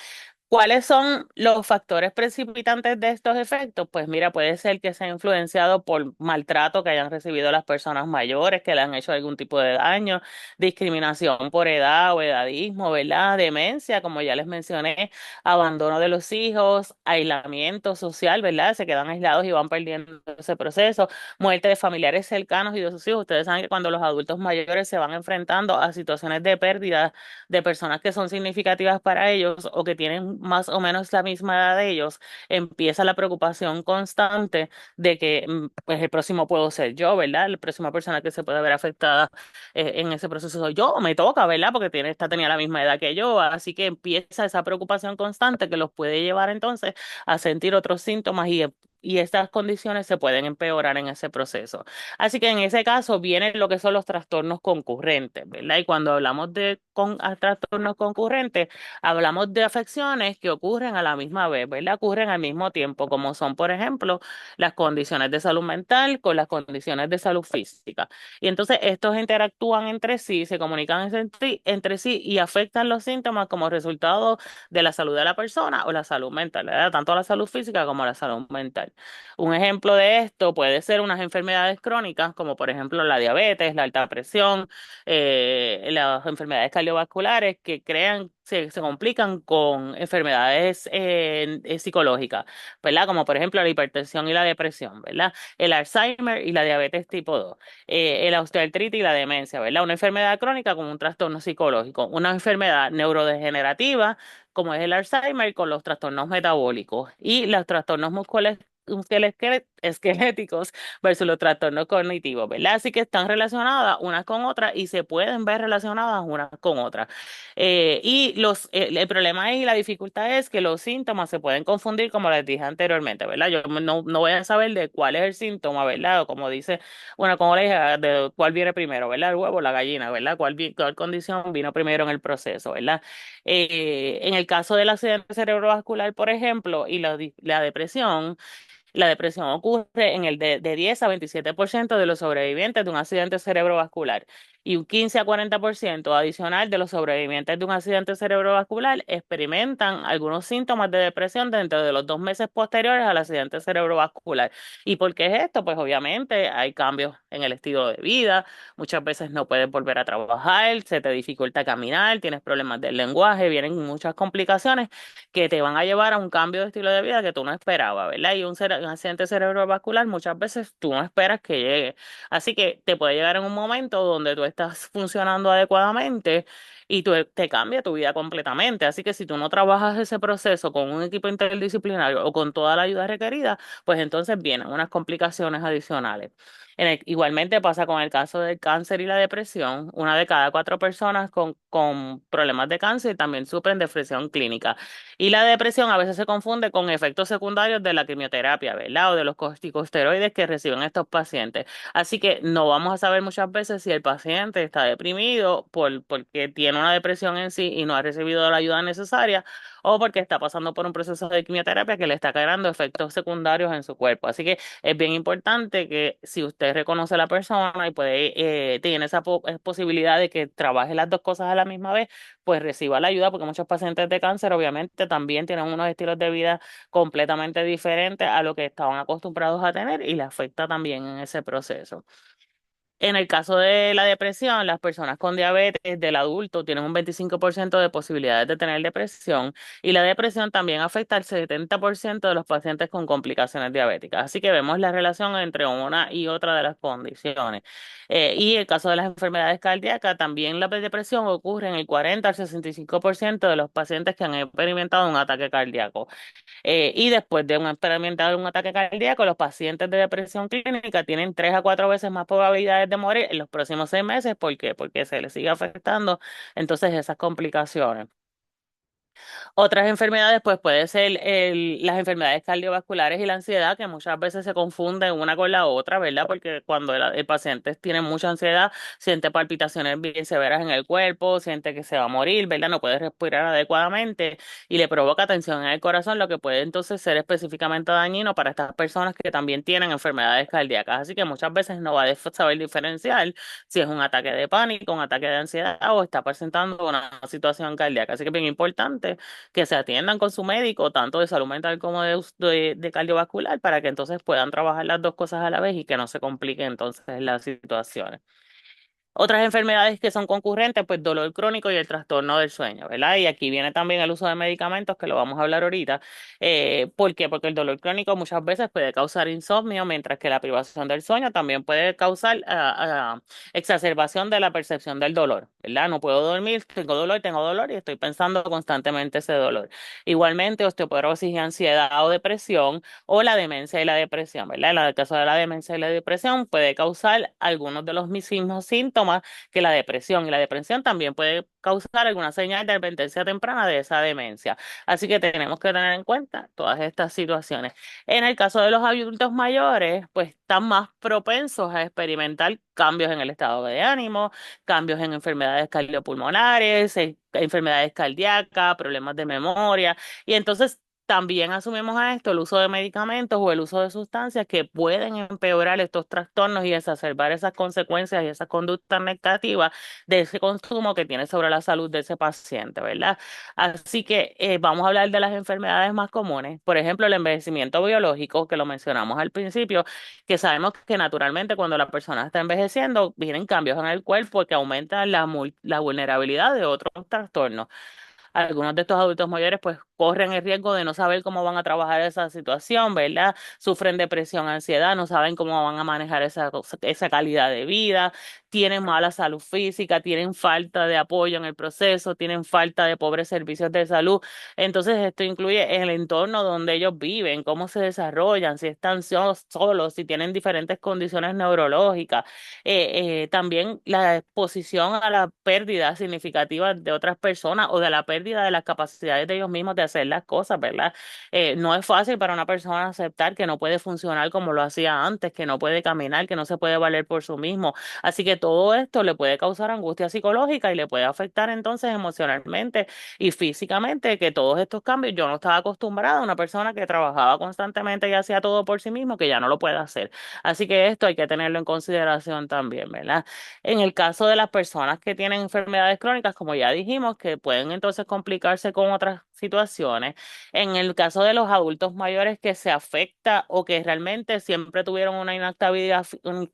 ¿cuáles son los factores precipitantes de estos efectos? Pues mira, puede ser que sea influenciado por maltrato que hayan recibido las personas mayores, que le han hecho algún tipo de daño, discriminación por edad o edadismo, ¿verdad? Demencia, como ya les mencioné, abandono de los hijos, aislamiento social, ¿verdad? Se quedan aislados y van perdiendo ese proceso, muerte de familiares cercanos y de sus hijos. Ustedes saben que cuando los adultos mayores se van enfrentando a situaciones de pérdida de personas que son significativas para ellos o que tienen más o menos la misma edad de ellos, empieza la preocupación constante de que pues el próximo puedo ser yo, ¿verdad? La próxima persona que se puede ver afectada en ese proceso soy yo, o me toca, ¿verdad? Porque tenía la misma edad que yo, así que empieza esa preocupación constante que los puede llevar entonces a sentir otros síntomas y estas condiciones se pueden empeorar en ese proceso. Así que en ese caso vienen lo que son los trastornos concurrentes, ¿verdad? Y cuando hablamos de trastornos concurrentes, hablamos de afecciones que ocurren a la misma vez, ¿verdad? Ocurren al mismo tiempo, como son, por ejemplo, las condiciones de salud mental con las condiciones de salud física. Y entonces estos interactúan entre sí, se comunican entre sí y afectan los síntomas como resultado de la salud de la persona o la salud mental, ¿verdad? Tanto la salud física como la salud mental. Un ejemplo de esto puede ser unas enfermedades crónicas, como por ejemplo la diabetes, la alta presión, las enfermedades cardiovasculares que se complican con enfermedades psicológicas, ¿verdad? Como por ejemplo la hipertensión y la depresión, ¿verdad? El Alzheimer y la diabetes tipo 2, la osteoartritis y la demencia, ¿verdad? Una enfermedad crónica como un trastorno psicológico, una enfermedad neurodegenerativa como es el Alzheimer con los trastornos metabólicos y los trastornos esqueléticos versus los trastornos cognitivos, ¿verdad? Así que están relacionadas unas con otras y se pueden ver relacionadas unas con otras. El problema y la dificultad es que los síntomas se pueden confundir, como les dije anteriormente, ¿verdad? Yo no voy a saber de cuál es el síntoma, ¿verdad? O como dice, bueno, como le dije, de cuál viene primero, ¿verdad? El huevo o la gallina, ¿verdad? ¿Cuál condición vino primero en el proceso, ¿verdad? En el caso del accidente cerebrovascular, por ejemplo, y la depresión, la depresión ocurre en de 10 a 27% de los sobrevivientes de un accidente cerebrovascular y un 15 a 40% adicional de los sobrevivientes de un accidente cerebrovascular experimentan algunos síntomas de depresión dentro de los 2 meses posteriores al accidente cerebrovascular. ¿Y por qué es esto? Pues obviamente hay cambios en el estilo de vida, muchas veces no puedes volver a trabajar, se te dificulta caminar, tienes problemas del lenguaje, vienen muchas complicaciones que te van a llevar a un cambio de estilo de vida que tú no esperabas, ¿verdad? Y un accidente cerebrovascular muchas veces tú no esperas que llegue. Así que te puede llegar en un momento donde tú estás funcionando adecuadamente y te cambia tu vida completamente. Así que si tú no trabajas ese proceso con un equipo interdisciplinario o con toda la ayuda requerida, pues entonces vienen unas complicaciones adicionales. Igualmente pasa con el caso del cáncer y la depresión. Una de cada 4 personas con problemas de cáncer también sufren depresión clínica. Y la depresión a veces se confunde con efectos secundarios de la quimioterapia, ¿verdad? O de los corticosteroides que reciben estos pacientes. Así que no vamos a saber muchas veces si el paciente está deprimido porque tiene una depresión en sí y no ha recibido la ayuda necesaria o porque está pasando por un proceso de quimioterapia que le está creando efectos secundarios en su cuerpo. Así que es bien importante que si usted reconoce a la persona y tiene esa posibilidad de que trabaje las dos cosas a la misma vez, pues reciba la ayuda, porque muchos pacientes de cáncer obviamente también tienen unos estilos de vida completamente diferentes a lo que estaban acostumbrados a tener y le afecta también en ese proceso. En el caso de la depresión, las personas con diabetes del adulto tienen un 25% de posibilidades de tener depresión y la depresión también afecta al 70% de los pacientes con complicaciones diabéticas. Así que vemos la relación entre una y otra de las condiciones. Y el caso de las enfermedades cardíacas, también la depresión ocurre en el 40 al 65% de los pacientes que han experimentado un ataque cardíaco. Y después de experimentar un ataque cardíaco, los pacientes de depresión clínica tienen 3 a 4 veces más probabilidades de morir en los próximos 6 meses. ¿Por qué? Porque se les sigue afectando entonces esas complicaciones. Otras enfermedades, pues puede ser las enfermedades cardiovasculares y la ansiedad, que muchas veces se confunden una con la otra, ¿verdad? Porque cuando el paciente tiene mucha ansiedad, siente palpitaciones bien severas en el cuerpo, siente que se va a morir, ¿verdad? No puede respirar adecuadamente y le provoca tensión en el corazón, lo que puede entonces ser específicamente dañino para estas personas que también tienen enfermedades cardíacas. Así que muchas veces no va a saber diferenciar si es un ataque de pánico, un ataque de ansiedad o está presentando una situación cardíaca. Así que es bien importante que se atiendan con su médico, tanto de salud mental como de cardiovascular, para que entonces puedan trabajar las dos cosas a la vez y que no se compliquen entonces las situaciones. Otras enfermedades que son concurrentes, pues dolor crónico y el trastorno del sueño, ¿verdad? Y aquí viene también el uso de medicamentos, que lo vamos a hablar ahorita. ¿Por qué? Porque el dolor crónico muchas veces puede causar insomnio, mientras que la privación del sueño también puede causar exacerbación de la percepción del dolor, ¿verdad? No puedo dormir, tengo dolor y estoy pensando constantemente ese dolor. Igualmente, osteoporosis y ansiedad o depresión o la demencia y la depresión, ¿verdad? En el caso de la demencia y la depresión puede causar algunos de los mismos síntomas que la depresión y la depresión también puede causar alguna señal de advertencia temprana de esa demencia. Así que tenemos que tener en cuenta todas estas situaciones. En el caso de los adultos mayores, pues están más propensos a experimentar cambios en el estado de ánimo, cambios en enfermedades cardiopulmonares, enfermedades cardíacas, problemas de memoria. Y entonces también asumimos a esto el uso de medicamentos o el uso de sustancias que pueden empeorar estos trastornos y exacerbar esas consecuencias y esas conductas negativas de ese consumo que tiene sobre la salud de ese paciente, ¿verdad? Así que vamos a hablar de las enfermedades más comunes. Por ejemplo, el envejecimiento biológico, que lo mencionamos al principio, que sabemos que naturalmente cuando la persona está envejeciendo, vienen cambios en el cuerpo que aumentan la vulnerabilidad de otros trastornos. Algunos de estos adultos mayores pues corren el riesgo de no saber cómo van a trabajar esa situación, ¿verdad? Sufren depresión, ansiedad, no saben cómo van a manejar esa calidad de vida, tienen mala salud física, tienen falta de apoyo en el proceso, tienen falta de pobres servicios de salud. Entonces esto incluye el entorno donde ellos viven, cómo se desarrollan, si están solos, si tienen diferentes condiciones neurológicas. También la exposición a la pérdida significativa de otras personas o de la pérdida de las capacidades de ellos mismos de hacer las cosas, ¿verdad? No es fácil para una persona aceptar que no puede funcionar como lo hacía antes, que no puede caminar, que no se puede valer por sí mismo. Así que todo esto le puede causar angustia psicológica y le puede afectar entonces emocionalmente y físicamente, que todos estos cambios yo no estaba acostumbrada a una persona que trabajaba constantemente y hacía todo por sí mismo, que ya no lo puede hacer. Así que esto hay que tenerlo en consideración también, ¿verdad? En el caso de las personas que tienen enfermedades crónicas, como ya dijimos, que pueden entonces complicarse con otras situaciones. En el caso de los adultos mayores que se afecta o que realmente siempre tuvieron una inactividad,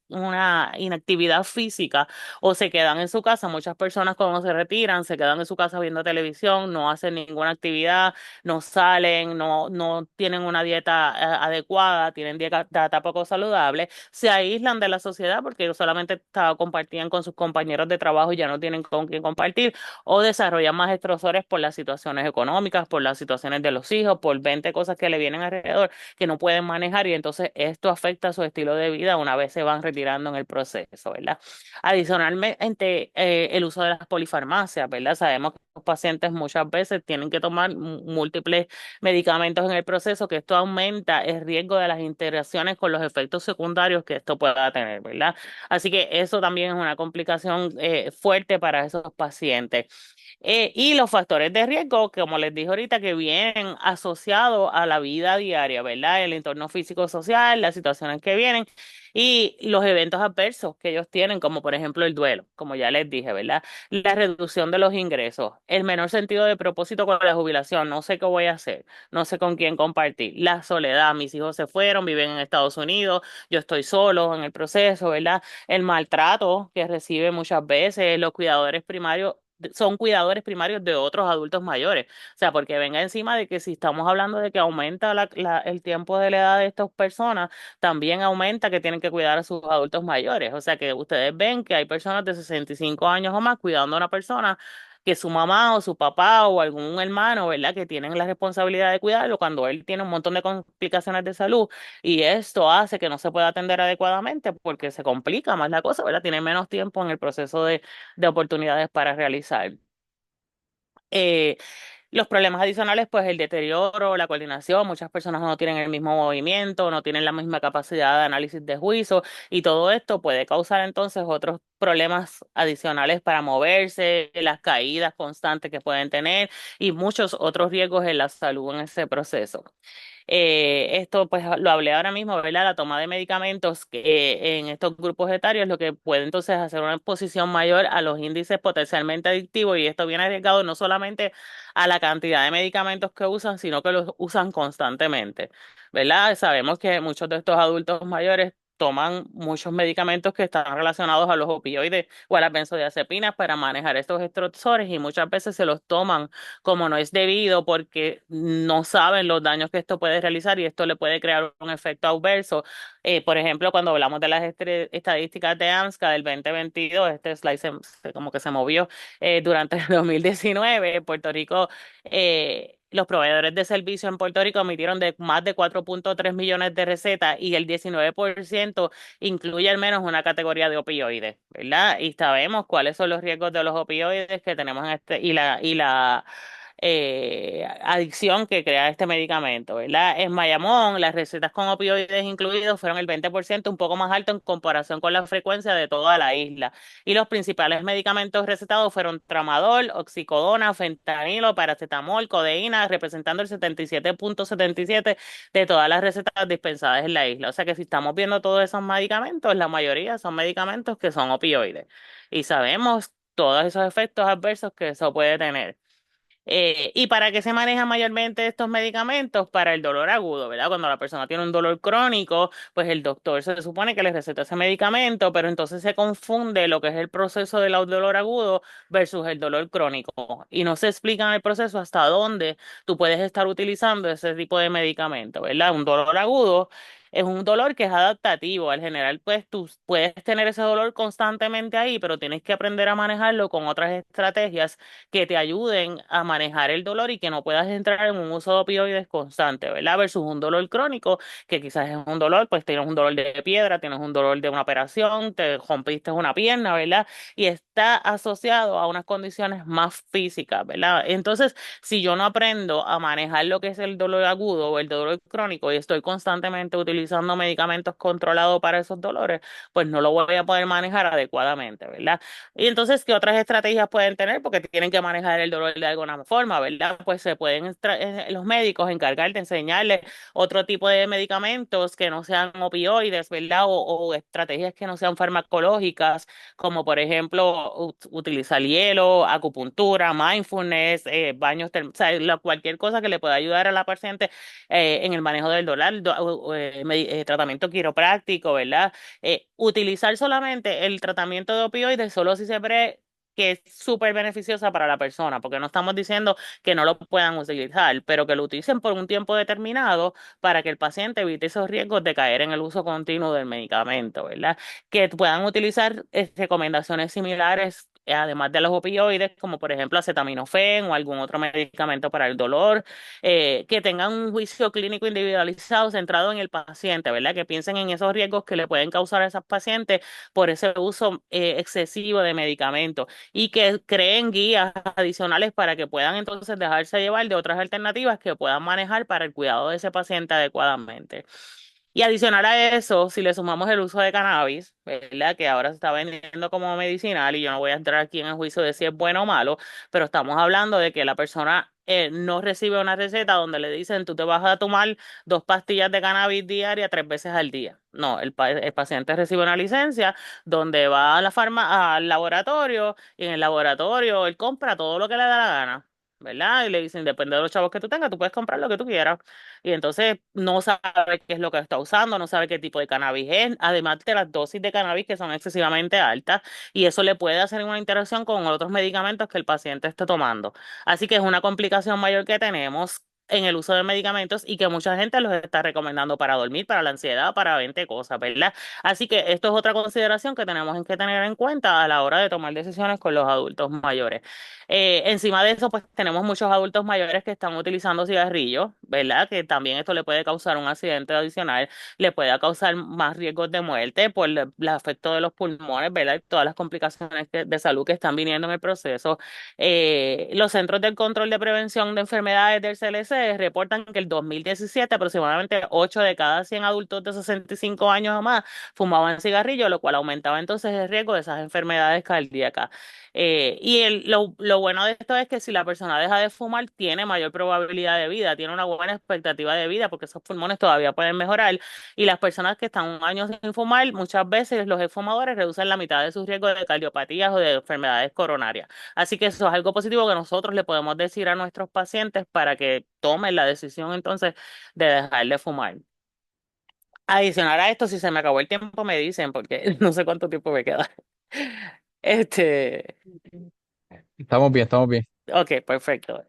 una inactividad física o se quedan en su casa, muchas personas cuando se retiran se quedan en su casa viendo televisión, no hacen ninguna actividad, no salen, no tienen una dieta adecuada, tienen dieta poco saludable, se aíslan de la sociedad porque ellos solamente compartían con sus compañeros de trabajo y ya no tienen con quién compartir, o desarrollan más estresores por las situaciones económicas, por las situaciones de los hijos, por 20 cosas que le vienen alrededor que no pueden manejar y entonces esto afecta su estilo de vida una vez se van retirando en el proceso, ¿verdad? Adicionalmente, el uso de las polifarmacias, ¿verdad? Sabemos que los pacientes muchas veces tienen que tomar múltiples medicamentos en el proceso, que esto aumenta el riesgo de las interacciones con los efectos secundarios que esto pueda tener, ¿verdad? Así que eso también es una complicación fuerte para esos pacientes. Y los factores de riesgo, como les dije ahorita, que vienen asociados a la vida diaria, ¿verdad? El entorno físico-social, las situaciones que vienen. y los eventos adversos que ellos tienen, como por ejemplo el duelo, como ya les dije, ¿verdad? La reducción de los ingresos, el menor sentido de propósito con la jubilación, no sé qué voy a hacer, no sé con quién compartir, la soledad, mis hijos se fueron, viven en Estados Unidos, yo estoy solo en el proceso, ¿verdad? El maltrato que recibe muchas veces los cuidadores primarios. Son cuidadores primarios de otros adultos mayores. O sea, porque venga encima de que si estamos hablando de que aumenta el tiempo de la edad de estas personas, también aumenta que tienen que cuidar a sus adultos mayores. O sea, que ustedes ven que hay personas de 65 años o más cuidando a una persona que su mamá o su papá o algún hermano, ¿verdad? Que tienen la responsabilidad de cuidarlo cuando él tiene un montón de complicaciones de salud y esto hace que no se pueda atender adecuadamente porque se complica más la cosa, ¿verdad? Tiene menos tiempo en el proceso de oportunidades para realizar. Eh, los problemas adicionales, pues el deterioro, la coordinación, muchas personas no tienen el mismo movimiento, no tienen la misma capacidad de análisis de juicio y todo esto puede causar entonces otros problemas adicionales para moverse, las caídas constantes que pueden tener y muchos otros riesgos en la salud en ese proceso. Esto pues lo hablé ahora mismo, ¿verdad? La toma de medicamentos que, en estos grupos etarios, lo que puede entonces hacer una exposición mayor a los índices potencialmente adictivos y esto viene arriesgado no solamente a la cantidad de medicamentos que usan, sino que los usan constantemente, ¿verdad? Sabemos que muchos de estos adultos mayores toman muchos medicamentos que están relacionados a los opioides o a las benzodiazepinas para manejar estos estresores y muchas veces se los toman como no es debido porque no saben los daños que esto puede realizar y esto le puede crear un efecto adverso. Por ejemplo, cuando hablamos de las estadísticas de AMSCA del 2022, este slide como que se movió durante el 2019, Puerto Rico, los proveedores de servicio en Puerto Rico emitieron de más de 4.3 millones de recetas y el 19% incluye al menos una categoría de opioides, ¿verdad? Y sabemos cuáles son los riesgos de los opioides que tenemos en este y la adicción que crea este medicamento, ¿verdad? En Bayamón, las recetas con opioides incluidos fueron el 20%, un poco más alto en comparación con la frecuencia de toda la isla. Y los principales medicamentos recetados fueron tramadol, oxicodona, fentanilo, paracetamol, codeína, representando el 77.77 de todas las recetas dispensadas en la isla. O sea que si estamos viendo todos esos medicamentos, la mayoría son medicamentos que son opioides. Y sabemos todos esos efectos adversos que eso puede tener. ¿Y para qué se manejan mayormente estos medicamentos? Para el dolor agudo, ¿verdad? Cuando la persona tiene un dolor crónico, pues el doctor se supone que le receta ese medicamento, pero entonces se confunde lo que es el proceso del dolor agudo versus el dolor crónico. Y no se explica en el proceso hasta dónde tú puedes estar utilizando ese tipo de medicamento, ¿verdad? Un dolor agudo es un dolor que es adaptativo. Al general, pues tú puedes tener ese dolor constantemente ahí, pero tienes que aprender a manejarlo con otras estrategias que te ayuden a manejar el dolor y que no puedas entrar en un uso de opioides constante, ¿verdad? Versus un dolor crónico, que quizás es un dolor, pues tienes un dolor de piedra, tienes un dolor de una operación, te rompiste una pierna, ¿verdad? Y está asociado a unas condiciones más físicas, ¿verdad? Entonces, si yo no aprendo a manejar lo que es el dolor agudo o el dolor crónico y estoy constantemente utilizando medicamentos controlados para esos dolores, pues no lo voy a poder manejar adecuadamente, ¿verdad? Y entonces, ¿qué otras estrategias pueden tener? Porque tienen que manejar el dolor de alguna forma, ¿verdad? Pues se pueden los médicos encargar de enseñarles otro tipo de medicamentos que no sean opioides, ¿verdad? O estrategias que no sean farmacológicas, como por ejemplo utilizar hielo, acupuntura, mindfulness, baños, o sea, cualquier cosa que le pueda ayudar a la paciente en el manejo del dolor, tratamiento quiropráctico, ¿verdad? Utilizar solamente el tratamiento de opioides solo si se ve que es súper beneficiosa para la persona, porque no estamos diciendo que no lo puedan utilizar, pero que lo utilicen por un tiempo determinado para que el paciente evite esos riesgos de caer en el uso continuo del medicamento, ¿verdad? Que puedan utilizar recomendaciones similares. Además de los opioides, como por ejemplo acetaminofén o algún otro medicamento para el dolor, que tengan un juicio clínico individualizado centrado en el paciente, ¿verdad? Que piensen en esos riesgos que le pueden causar a esas pacientes por ese uso excesivo de medicamentos y que creen guías adicionales para que puedan entonces dejarse llevar de otras alternativas que puedan manejar para el cuidado de ese paciente adecuadamente. Y adicional a eso, si le sumamos el uso de cannabis, ¿verdad? Que ahora se está vendiendo como medicinal y yo no voy a entrar aquí en el juicio de si es bueno o malo, pero estamos hablando de que la persona no recibe una receta donde le dicen tú te vas a tomar 2 pastillas de cannabis diaria 3 veces al día. No, el paciente recibe una licencia donde va a al laboratorio y en el laboratorio él compra todo lo que le da la gana. ¿Verdad? Y le dicen, depende de los chavos que tú tengas, tú puedes comprar lo que tú quieras. Y entonces no sabe qué es lo que está usando, no sabe qué tipo de cannabis es, además de las dosis de cannabis que son excesivamente altas, y eso le puede hacer una interacción con otros medicamentos que el paciente esté tomando. Así que es una complicación mayor que tenemos en el uso de medicamentos y que mucha gente los está recomendando para dormir, para la ansiedad, para 20 cosas, ¿verdad? Así que esto es otra consideración que tenemos que tener en cuenta a la hora de tomar decisiones con los adultos mayores. Encima de eso, pues tenemos muchos adultos mayores que están utilizando cigarrillos, ¿verdad? Que también esto le puede causar un accidente adicional, le puede causar más riesgos de muerte por el afecto de los pulmones, ¿verdad? Y todas las complicaciones de salud que están viniendo en el proceso. Los Centros del Control de Prevención de Enfermedades del CLC reportan que el 2017 aproximadamente 8 de cada 100 adultos de 65 años o más fumaban cigarrillos, lo cual aumentaba entonces el riesgo de esas enfermedades cardíacas. Lo bueno de esto es que si la persona deja de fumar, tiene mayor probabilidad de vida, tiene una buena expectativa de vida porque esos pulmones todavía pueden mejorar. Y las personas que están un año sin fumar, muchas veces los exfumadores reducen la mitad de sus riesgos de cardiopatías o de enfermedades coronarias. Así que eso es algo positivo que nosotros le podemos decir a nuestros pacientes para que tomen la decisión entonces de dejar de fumar. Adicional a esto, si se me acabó el tiempo, me dicen, porque no sé cuánto tiempo me queda. Este, Estamos bien, estamos bien. Ok, perfecto.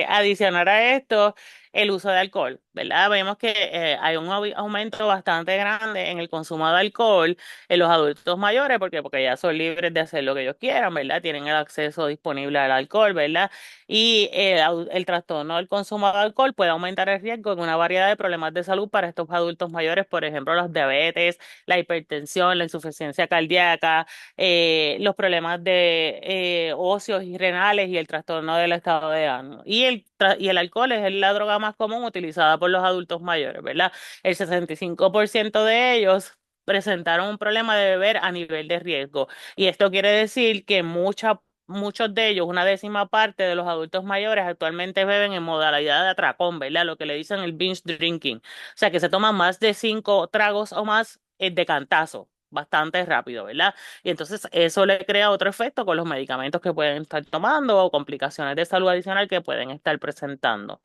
Adicionar a esto, el uso de alcohol, ¿verdad? Vemos que hay un aumento bastante grande en el consumo de alcohol en los adultos mayores, porque ya son libres de hacer lo que ellos quieran, ¿verdad? Tienen el acceso disponible al alcohol, ¿verdad? Y el trastorno del consumo de alcohol puede aumentar el riesgo en una variedad de problemas de salud para estos adultos mayores, por ejemplo, los diabetes, la hipertensión, la insuficiencia cardíaca, los problemas de óseos y renales y el trastorno del estado de ánimo. Y el alcohol es la droga más común utilizada por los adultos mayores, ¿verdad? El 65% de ellos presentaron un problema de beber a nivel de riesgo. Y esto quiere decir que muchos de ellos, una décima parte de los adultos mayores actualmente beben en modalidad de atracón, ¿verdad? Lo que le dicen el binge drinking. O sea, que se toman más de 5 tragos o más de cantazo, bastante rápido, ¿verdad? Y entonces eso le crea otro efecto con los medicamentos que pueden estar tomando o complicaciones de salud adicional que pueden estar presentando.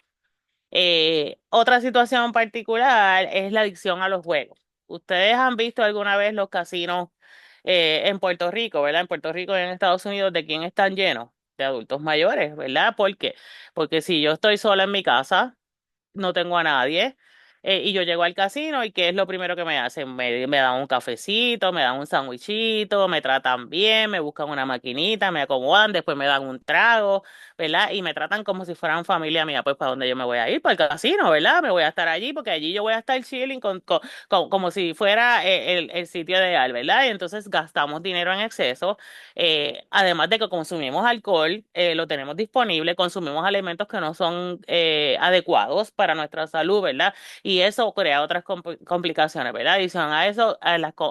Otra situación particular es la adicción a los juegos. ¿Ustedes han visto alguna vez los casinos en Puerto Rico, ¿verdad? En Puerto Rico y en Estados Unidos, ¿de quién están llenos? De adultos mayores, ¿verdad? ¿Por qué? Porque si yo estoy sola en mi casa, no tengo a nadie. Y yo llego al casino y ¿qué es lo primero que me hacen? Me dan un cafecito, me dan un sandwichito, me tratan bien, me buscan una maquinita, me acomodan, después me dan un trago, ¿verdad? Y me tratan como si fueran familia mía, pues ¿para dónde yo me voy a ir? Para el casino, ¿verdad? Me voy a estar allí porque allí yo voy a estar chilling como si fuera el sitio ideal, ¿verdad? Y entonces gastamos dinero en exceso, además de que consumimos alcohol, lo tenemos disponible, consumimos alimentos que no son adecuados para nuestra salud, ¿verdad? Y eso crea otras complicaciones, ¿verdad? Adicional a eso,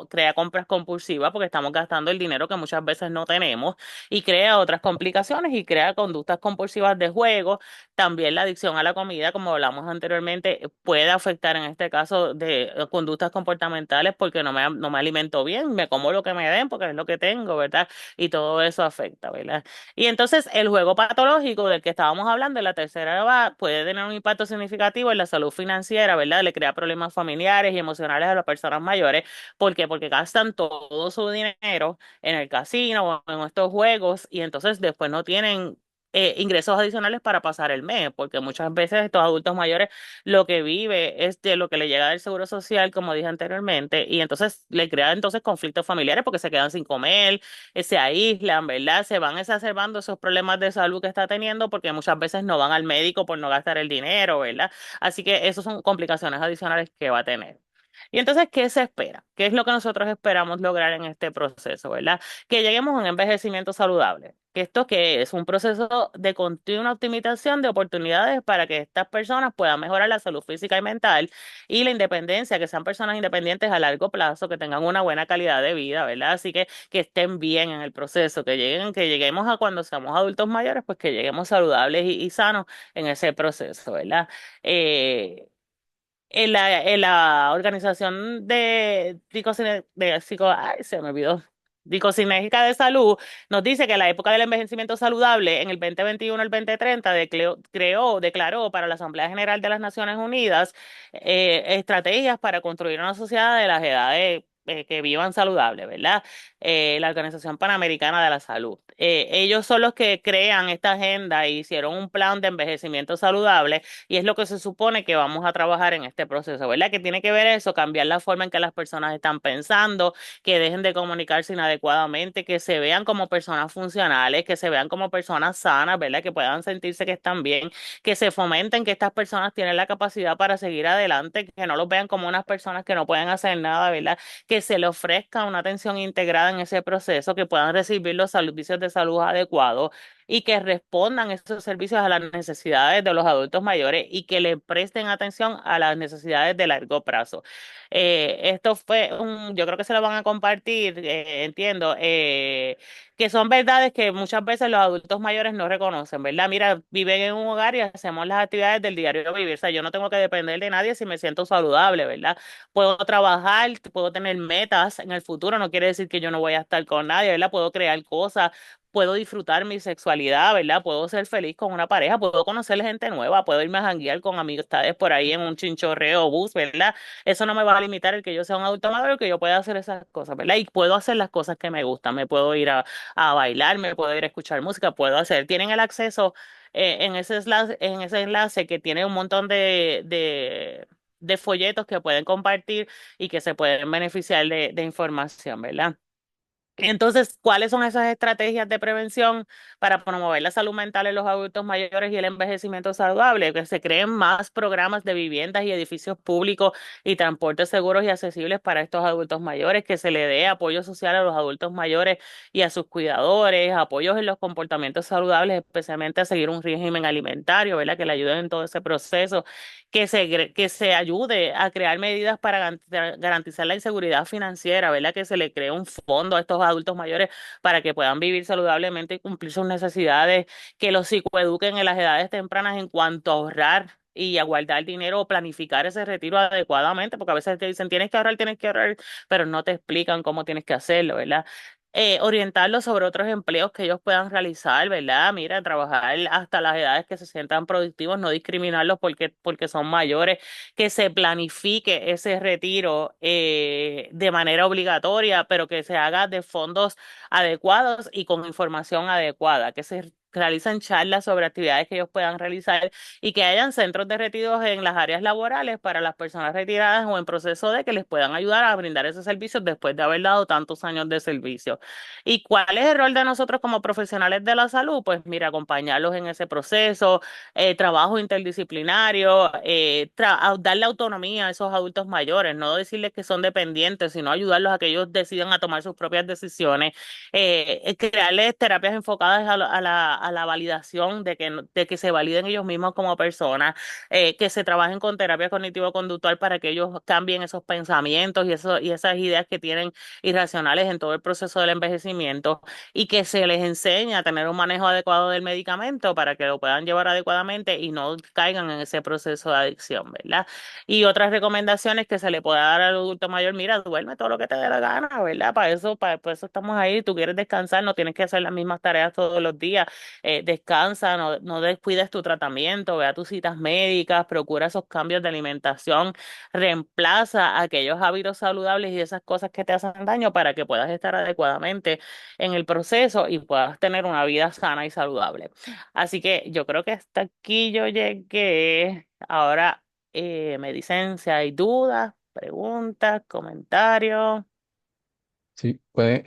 crea compras compulsivas porque estamos gastando el dinero que muchas veces no tenemos y crea otras complicaciones y crea conductas compulsivas de juego. También la adicción a la comida, como hablamos anteriormente, puede afectar en este caso de conductas comportamentales porque no me alimento bien, me como lo que me den porque es lo que tengo, ¿verdad? Y todo eso afecta, ¿verdad? Y entonces el juego patológico del que estábamos hablando en la tercera edad puede tener un impacto significativo en la salud financiera, ¿verdad? Le crea problemas familiares y emocionales a las personas mayores. ¿Por qué? Porque gastan todo su dinero en el casino o en estos juegos y entonces después no tienen ingresos adicionales para pasar el mes, porque muchas veces estos adultos mayores lo que vive es de lo que le llega del seguro social, como dije anteriormente, y entonces le crea entonces conflictos familiares porque se quedan sin comer, se aíslan, ¿verdad? Se van exacerbando esos problemas de salud que está teniendo porque muchas veces no van al médico por no gastar el dinero, ¿verdad? Así que esas son complicaciones adicionales que va a tener. Y entonces, ¿qué se espera? ¿Qué es lo que nosotros esperamos lograr en este proceso, ¿verdad? Que lleguemos a un envejecimiento saludable. que esto que es un proceso de continua optimización de oportunidades para que estas personas puedan mejorar la salud física y mental y la independencia, que sean personas independientes a largo plazo, que tengan una buena calidad de vida, ¿verdad? Así que estén bien en el proceso, que lleguemos a cuando seamos adultos mayores, pues que lleguemos saludables y sanos en ese proceso, ¿verdad? Eh, en la organización ay, se me olvidó. Psicocinéstica de Salud nos dice que la época del envejecimiento saludable en el 2021 al 2030 declaró para la Asamblea General de las Naciones Unidas estrategias para construir una sociedad de las edades que vivan saludables, ¿verdad? La Organización Panamericana de la Salud. Ellos son los que crean esta agenda y hicieron un plan de envejecimiento saludable y es lo que se supone que vamos a trabajar en este proceso, ¿verdad? Que tiene que ver eso, cambiar la forma en que las personas están pensando, que dejen de comunicarse inadecuadamente, que se vean como personas funcionales, que se vean como personas sanas, ¿verdad? Que puedan sentirse que están bien, que se fomenten que estas personas tienen la capacidad para seguir adelante, que no los vean como unas personas que no pueden hacer nada, ¿verdad? Que se les ofrezca una atención integrada en ese proceso, que puedan recibir los servicios de salud adecuados y que respondan esos servicios a las necesidades de los adultos mayores y que le presten atención a las necesidades de largo plazo. Esto fue yo creo que se lo van a compartir, entiendo, que son verdades que muchas veces los adultos mayores no reconocen, ¿verdad? Mira, viven en un hogar y hacemos las actividades del diario vivir, o sea, yo no tengo que depender de nadie si me siento saludable, ¿verdad? Puedo trabajar, puedo tener metas en el futuro, no quiere decir que yo no voy a estar con nadie, ¿verdad? Puedo crear cosas, puedo disfrutar mi sexualidad, ¿verdad? Puedo ser feliz con una pareja, puedo conocer gente nueva, puedo irme a janguear con amistades por ahí en un chinchorreo o bus, ¿verdad? Eso no me va a limitar el que yo sea un adulto maduro, que yo pueda hacer esas cosas, ¿verdad? Y puedo hacer las cosas que me gustan, me puedo ir a bailar, me puedo ir a escuchar música, puedo hacer. Tienen el acceso en ese enlace que tiene un montón de folletos que pueden compartir y que se pueden beneficiar de información, ¿verdad? Entonces, ¿cuáles son esas estrategias de prevención para promover la salud mental en los adultos mayores y el envejecimiento saludable? Que se creen más programas de viviendas y edificios públicos y transportes seguros y accesibles para estos adultos mayores, que se le dé apoyo social a los adultos mayores y a sus cuidadores, apoyos en los comportamientos saludables, especialmente a seguir un régimen alimentario, ¿verdad? Que le ayuden en todo ese proceso, que se ayude a crear medidas para garantizar la inseguridad financiera, ¿verdad? Que se le cree un fondo a estos adultos mayores para que puedan vivir saludablemente y cumplir sus necesidades, que los psicoeduquen en las edades tempranas en cuanto a ahorrar y a guardar dinero o planificar ese retiro adecuadamente, porque a veces te dicen tienes que ahorrar, pero no te explican cómo tienes que hacerlo, ¿verdad? Orientarlos sobre otros empleos que ellos puedan realizar, ¿verdad? Mira, trabajar hasta las edades que se sientan productivos, no discriminarlos porque son mayores, que se planifique ese retiro de manera obligatoria, pero que se haga de fondos adecuados y con información adecuada, que se realicen charlas sobre actividades que ellos puedan realizar y que hayan centros de retiros en las áreas laborales para las personas retiradas o en proceso de que les puedan ayudar a brindar esos servicios después de haber dado tantos años de servicio. ¿Y cuál es el rol de nosotros como profesionales de la salud? Pues mira, acompañarlos en ese proceso, trabajo interdisciplinario, darle autonomía a esos adultos mayores, no decirles que son dependientes, sino ayudarlos a que ellos decidan a tomar sus propias decisiones, crearles terapias enfocadas a la validación de que se validen ellos mismos como personas, que se trabajen con terapia cognitivo-conductual para que ellos cambien esos pensamientos y esas ideas que tienen irracionales en todo el proceso del envejecimiento y que se les enseñe a tener un manejo adecuado del medicamento para que lo puedan llevar adecuadamente y no caigan en ese proceso de adicción, ¿verdad? Y otras recomendaciones que se le pueda dar al adulto mayor, mira, duerme todo lo que te dé la gana, ¿verdad? Para eso estamos ahí, tú quieres descansar, no tienes que hacer las mismas tareas todos los días, descansa, no descuides tu tratamiento, ve a tus citas médicas, procura esos cambios de alimentación, reemplaza aquellos hábitos saludables y esas cosas que te hacen daño para que puedas estar adecuadamente en el proceso y puedas tener una vida sana y saludable. Así que yo creo que hasta aquí yo llegué. Ahora me dicen si hay dudas, preguntas, comentarios. Sí, pueden,